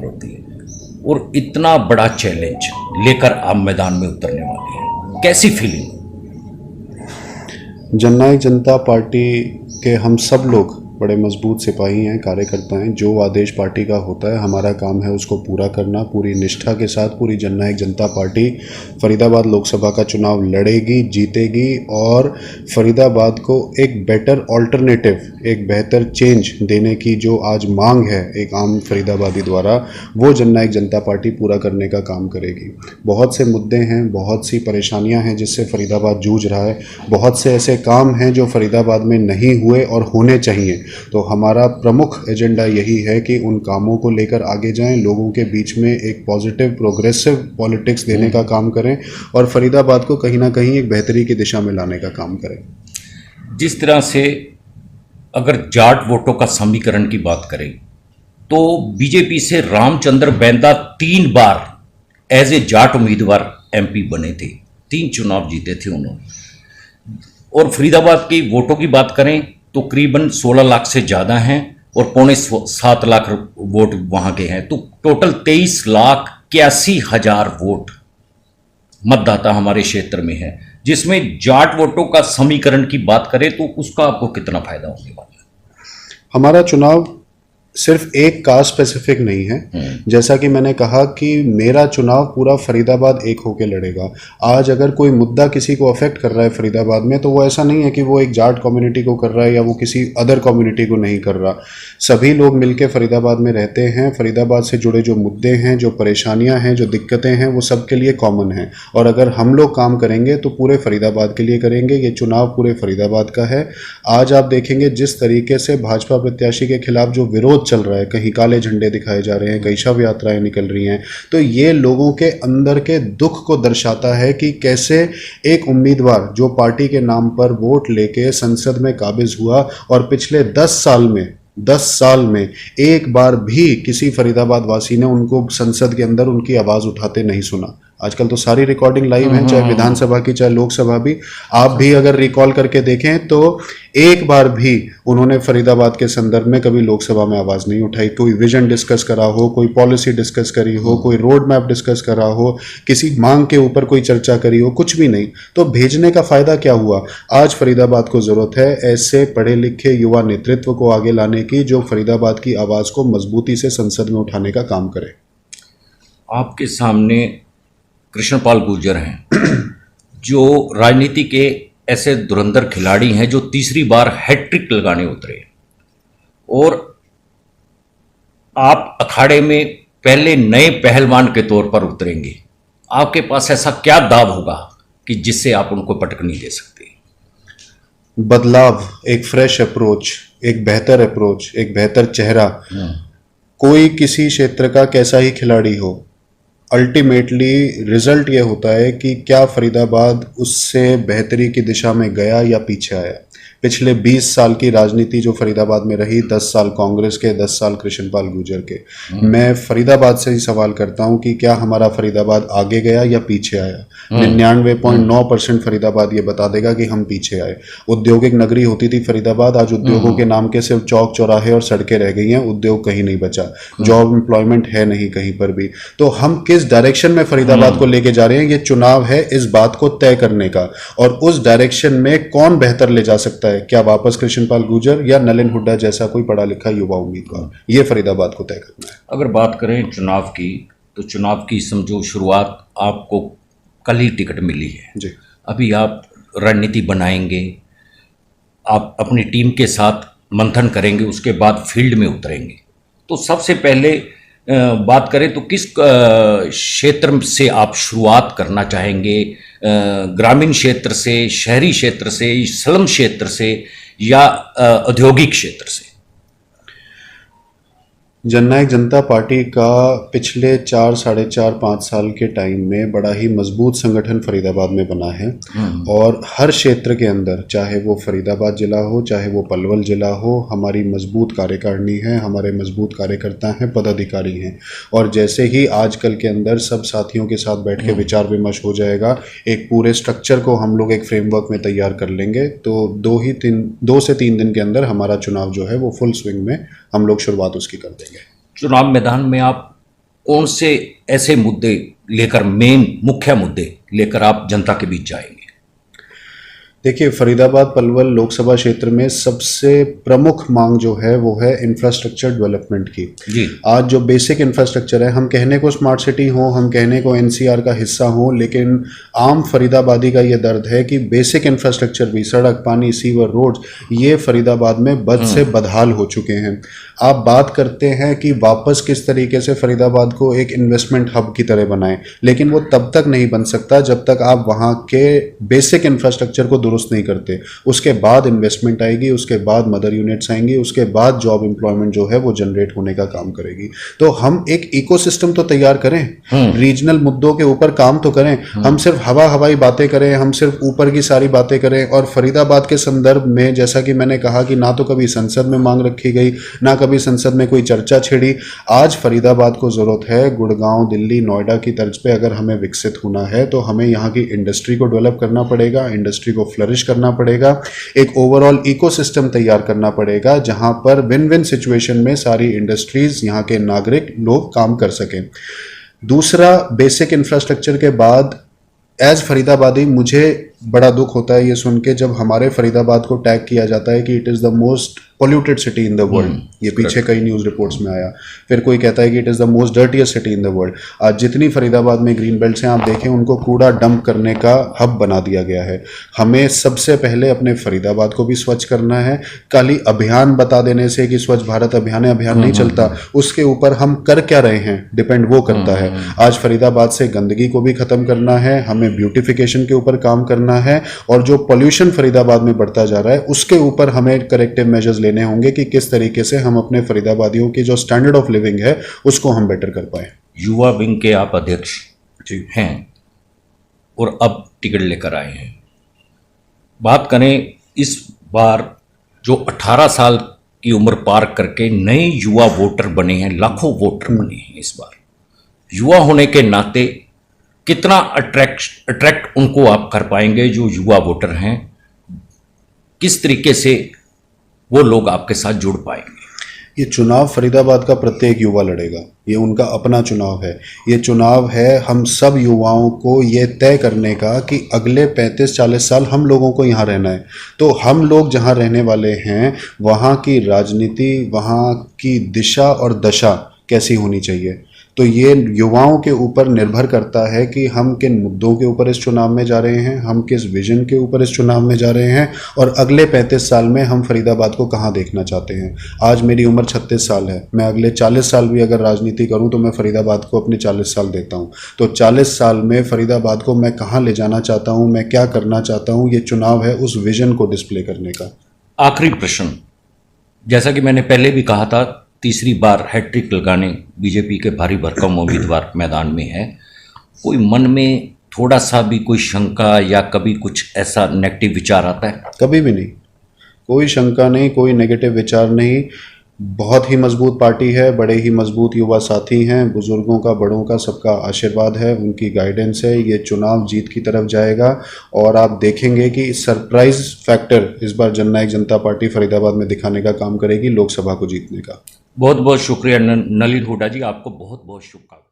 उम्र होती है और इतना बड़ा चैलेंज लेकर आप मैदान में उतरने वाले हैं, कैसी फीलिंग? जननायक जनता पार्टी के हम सब लोग बड़े मजबूत सिपाही हैं, कार्यकर्ता हैं। जो आदेश पार्टी का होता है हमारा काम है उसको पूरा करना। पूरी निष्ठा के साथ पूरी जननायक जनता पार्टी फरीदाबाद लोकसभा का चुनाव लड़ेगी, जीतेगी और फरीदाबाद को एक बेटर ऑल्टरनेटिव, एक बेहतर चेंज देने की जो आज मांग है एक आम फरीदाबादी द्वारा, वो जननायक जनता पार्टी पूरा करने का काम करेगी। बहुत से मुद्दे हैं, बहुत सी परेशानियां हैं जिससे फरीदाबाद जूझ रहा है, बहुत से ऐसे काम हैं जो फरीदाबाद में नहीं हुए और होने चाहिए। तो हमारा प्रमुख एजेंडा यही है कि उन कामों को लेकर आगे जाएं, लोगों के बीच में एक पॉजिटिव प्रोग्रेसिव पॉलिटिक्स देने का काम करें और फरीदाबाद को कहीं ना कहीं एक बेहतरी की दिशा में लाने का काम करें। जिस तरह से अगर जाट वोटों का समीकरण की बात करें तो बीजेपी से रामचंद्र बैंदा 3 बार एज ए जाट उम्मीदवार एमपी बने थे, 3 चुनाव जीते थे उन्होंने। और फरीदाबाद की वोटों की बात करें तो करीबन 16 लाख से ज़्यादा हैं और 6.25 लाख वोट वहाँ के हैं, तो टोटल 23,81,000 वोट मतदाता हमारे क्षेत्र में है। जिसमें जाट वोटों का समीकरण की बात करें तो उसका आपको कितना फायदा होने वाला है? हमारा चुनाव सिर्फ एक कास्ट स्पेसिफिक नहीं है। जैसा कि मैंने कहा कि मेरा चुनाव पूरा फरीदाबाद एक होकर लड़ेगा। आज अगर कोई मुद्दा किसी को अफेक्ट कर रहा है फरीदाबाद में तो वो ऐसा नहीं है कि वो एक जाट कम्युनिटी को कर रहा है या वो किसी अदर कम्युनिटी को नहीं कर रहा। सभी लोग मिलकर फरीदाबाद में रहते हैं। फरीदाबाद से जुड़े जो मुद्दे हैं, जो परेशानियां हैं, जो दिक्कतें हैं, वो सबके लिए कॉमन है। और अगर हम लोग काम करेंगे तो पूरे फरीदाबाद के लिए करेंगे। ये चुनाव पूरे फरीदाबाद का है। आज आप देखेंगे जिस तरीके से भाजपा प्रत्याशी के खिलाफ जो विरोध चल रहा है, कहीं काले झंडे दिखाए जा रहे हैं, कहीं शव यात्राएं निकल रही हैं, तो ये लोगों के अंदर के दुख को दर्शाता है कि कैसे एक उम्मीदवार जो पार्टी के नाम पर वोट लेके संसद में काबिज हुआ और पिछले 10 साल में एक बार भी किसी फरीदाबाद वासी ने उनको संसद के अंदर उनकी आवाज उठाते नहीं सुना। आजकल तो सारी रिकॉर्डिंग लाइव हैं, चाहे विधानसभा की चाहे लोकसभा भी। आप भी अगर रिकॉल करके देखें तो एक बार भी उन्होंने फरीदाबाद के संदर्भ में कभी लोकसभा में आवाज नहीं उठाई। कोई विजन डिस्कस करा हो, कोई पॉलिसी डिस्कस करी हो, कोई रोड मैप डिस्कस करा हो, किसी मांग के ऊपर कोई चर्चा करी हो, कुछ भी नहीं। तो भेजने का फायदा क्या हुआ? आज फरीदाबाद को जरूरत है ऐसे पढ़े लिखे युवा नेतृत्व को आगे लाने की जो फरीदाबाद की आवाज को मजबूती से संसद में उठाने का काम करे। आपके सामने कृष्णपाल गुर्जर हैं जो राजनीति के ऐसे धुरंधर खिलाड़ी हैं जो तीसरी बार हैट्रिक लगाने उतरे और आप अखाड़े में पहले नए पहलवान के तौर पर उतरेंगे। आपके पास ऐसा क्या दाव होगा कि जिससे आप उनको पटक नहीं दे सकते? बदलाव, एक फ्रेश अप्रोच, एक बेहतर अप्रोच, एक बेहतर चेहरा। कोई किसी क्षेत्र का कैसा ही खिलाड़ी हो, अल्टीमेटली रिजल्ट ये होता है कि क्या फरीदाबाद उससे बेहतरी की दिशा में गया या पीछे आया। पिछले 20 साल की राजनीति जो फरीदाबाद में रही, 10 साल कांग्रेस के, 10 साल कृष्णपाल गुर्जर के, मैं फरीदाबाद से ही सवाल करता हूं कि क्या हमारा फरीदाबाद आगे गया या पीछे आया? 99.9% फरीदाबाद ये बता देगा कि हम पीछे आए। औद्योगिक नगरी होती थी फरीदाबाद, आज उद्योगों के नाम के सिर्फ चौक चौराहे और सड़कें रह गई हैं, उद्योग कहीं नहीं बचा, जॉब एम्प्लॉयमेंट है नहीं कहीं पर भी। तो हम किस डायरेक्शन में फरीदाबाद को लेके जा रहे हैं, ये चुनाव है इस बात को तय करने का। और उस डायरेक्शन में कौन बेहतर ले जा सकता है, क्या वापस कृष्णपाल गुर्जर या नलिन हुड्डा जैसा कोई पढ़ा लिखा युवा उम्मीदवार, ये फरीदाबाद को तय करना है। अगर बात करें चुनाव की तो चुनाव की समझो शुरुआत आपको कल ही टिकट मिली है जी। अभी आप रणनीति बनाएंगे, आप अपनी टीम के साथ मंथन करेंगे, उसके बाद फील्ड में उतरेंगे। तो सबसे पहले बात करें तो किस क्षेत्र से आप शुरुआत करना चाहेंगे? ग्रामीण क्षेत्र से, शहरी क्षेत्र से, स्लम क्षेत्र से या औद्योगिक क्षेत्र से? जननायक जनता पार्टी का पिछले 4, 4.5, 5 साल के टाइम में बड़ा ही मजबूत संगठन फरीदाबाद में बना है। और हर क्षेत्र के अंदर, चाहे वो फरीदाबाद जिला हो, चाहे वो पलवल जिला हो, हमारी मजबूत कार्यकारिणी है, हमारे मजबूत कार्यकर्ता हैं, पदाधिकारी हैं। और जैसे ही आजकल के अंदर सब साथियों के साथ बैठ के विचार विमर्श हो जाएगा, एक पूरे स्ट्रक्चर को हम लोग एक फ्रेमवर्क में तैयार कर लेंगे, तो 2 से 3 दिन के अंदर हमारा चुनाव जो है वो फुल स्विंग में हम लोग शुरुआत उसकी कर देंगे। चुनाव मैदान में आप कौन से ऐसे मुद्दे लेकर, मुख्य मुद्दे लेकर आप जनता के बीच जाएंगे? देखिए, फरीदाबाद पलवल लोकसभा क्षेत्र में सबसे प्रमुख मांग जो है वो है इंफ्रास्ट्रक्चर डेवलपमेंट की। जी। आज जो बेसिक इंफ्रास्ट्रक्चर है, हम कहने को स्मार्ट सिटी हो, हम कहने को एनसीआर का हिस्सा हो, लेकिन आम फरीदाबादी का ये दर्द है कि बेसिक इंफ्रास्ट्रक्चर भी, सड़क, पानी, सीवर, रोड, ये फरीदाबाद में बद से बदहाल हो चुके हैं। आप बात करते हैं कि वापस किस तरीके से फरीदाबाद को एक इन्वेस्टमेंट हब की तरह बनाएं, लेकिन वो तब तक नहीं बन सकता जब तक आप वहाँ के बेसिक इंफ्रास्ट्रक्चर को दुरुस्त नहीं करते। उसके बाद इन्वेस्टमेंट आएगी, उसके बाद मदर यूनिट्स आएंगी, उसके बाद जॉब एम्प्लॉयमेंट जो है वो जनरेट होने का काम करेगी। तो हम एक इकोसिस्टम तो तैयार करें, रीजनल मुद्दों के ऊपर काम तो करें। हम सिर्फ हवाई बातें करें, हम सिर्फ ऊपर की सारी बातें करें। और फरीदाबाद के संदर्भ में जैसा कि मैंने कहा कि ना तो कभी संसद में मांग रखी गई, ना कभी संसद में कोई चर्चा छिड़ी। आज फरीदाबाद को जरूरत है गुड़गांव, दिल्ली, नोएडा की तर्ज पे अगर हमें विकसित होना है तो हमें यहाँ की इंडस्ट्री को डेवलप करना पड़ेगा, इंडस्ट्री को फ्लरिश करना पड़ेगा, एक ओवरऑल इकोसिस्टम तैयार करना पड़ेगा जहां पर विन विन सिचुएशन में सारी इंडस्ट्रीज, यहाँ के नागरिक लोग काम कर सकें। दूसरा, बेसिक इंफ्रास्ट्रक्चर के बाद एज फरीदाबादी मुझे बड़ा दुख होता है ये सुन के जब हमारे फरीदाबाद को टैग किया जाता है कि it is the most polluted city in the world. ये पीछे कई न्यूज़ रिपोर्ट्स में आया। फिर कोई कहता है कि it is the most dirtiest city in the world. आज जितनी फरीदाबाद में ग्रीन बेल्ट्स हैं आप देखें, उनको कूड़ा डंप करने का हब बना दिया गया है। हमें सबसे पहले अपने फरीदाबाद को भी स्वच्छ करना है। खाली अभियान बता देने से कि स्वच्छ भारत अभियान है, अभियान नहीं चलता। उसके ऊपर हम कर क्या रहे हैं डिपेंड वो करता है। आज फरीदाबाद से गंदगी को भी खत्म करना है, हमें ब्यूटिफिकेशन के ऊपर काम करना है, और जो पोल्यूशन फरीदाबाद में बढ़ता जा रहा है उसके ऊपर हमें करेक्टिव मेजर्स लेने होंगे कि किस तरीके से हम अपने फरीदाबादियों की जो स्टैंडर्ड ऑफ लिविंग है उसको हम बेटर कर पाए। युवा विंग के आप अध्यक्ष हैं और अब टिकट लेकर आए हैं। बात करें इस बार जो 18 साल की उम्र पार करके नए युवा वोटर बने हैं, लाखों वोटर बने हैं इस बार, युवा होने के नाते कितना अट्रैक्ट उनको आप कर पाएंगे जो युवा वोटर हैं? किस तरीके से वो लोग आपके साथ जुड़ पाएंगे? ये चुनाव फरीदाबाद का प्रत्येक युवा लड़ेगा, ये उनका अपना चुनाव है। ये चुनाव है हम सब युवाओं को ये तय करने का कि अगले 35-40 साल हम लोगों को यहाँ रहना है। तो हम लोग जहाँ रहने वाले हैं वहाँ की राजनीति, वहाँ की दिशा और दशा कैसी होनी चाहिए, तो ये युवाओं के ऊपर निर्भर करता है कि हम किन मुद्दों के ऊपर इस चुनाव में जा रहे हैं, हम किस विजन के ऊपर इस चुनाव में जा रहे हैं, और अगले 35 साल में हम फरीदाबाद को कहाँ देखना चाहते हैं। आज मेरी उम्र 36 साल है, मैं अगले 40 साल भी अगर राजनीति करूं तो मैं फरीदाबाद को अपने 40 साल देता हूं। तो 40 साल में फरीदाबाद को मैं कहाँ ले जाना चाहता हूँ, मैं क्या करना चाहता हूँ, ये चुनाव है उस विजन को डिस्प्ले करने का। आखिरी प्रश्न, जैसा कि मैंने पहले भी कहा था, तीसरी बार हैट्रिक लगाने बीजेपी के भारी भरकम उम्मीदवार मैदान में है। कोई मन में थोड़ा सा भी कोई शंका या कभी कुछ ऐसा नेगेटिव विचार आता है? कभी भी नहीं, कोई शंका नहीं, कोई नेगेटिव विचार नहीं। बहुत ही मजबूत पार्टी है, बड़े ही मजबूत युवा साथी हैं, बुजुर्गों का, बड़ों का, सबका आशीर्वाद है, उनकी गाइडेंस है। ये चुनाव जीत की तरफ जाएगा और आप देखेंगे कि सरप्राइज फैक्टर इस बार जननायक जनता पार्टी फरीदाबाद में दिखाने का काम करेगी लोकसभा को जीतने का। बहुत बहुत शुक्रिया नलिन हुड्डा जी, आपको बहुत बहुत शुभकामनाएं।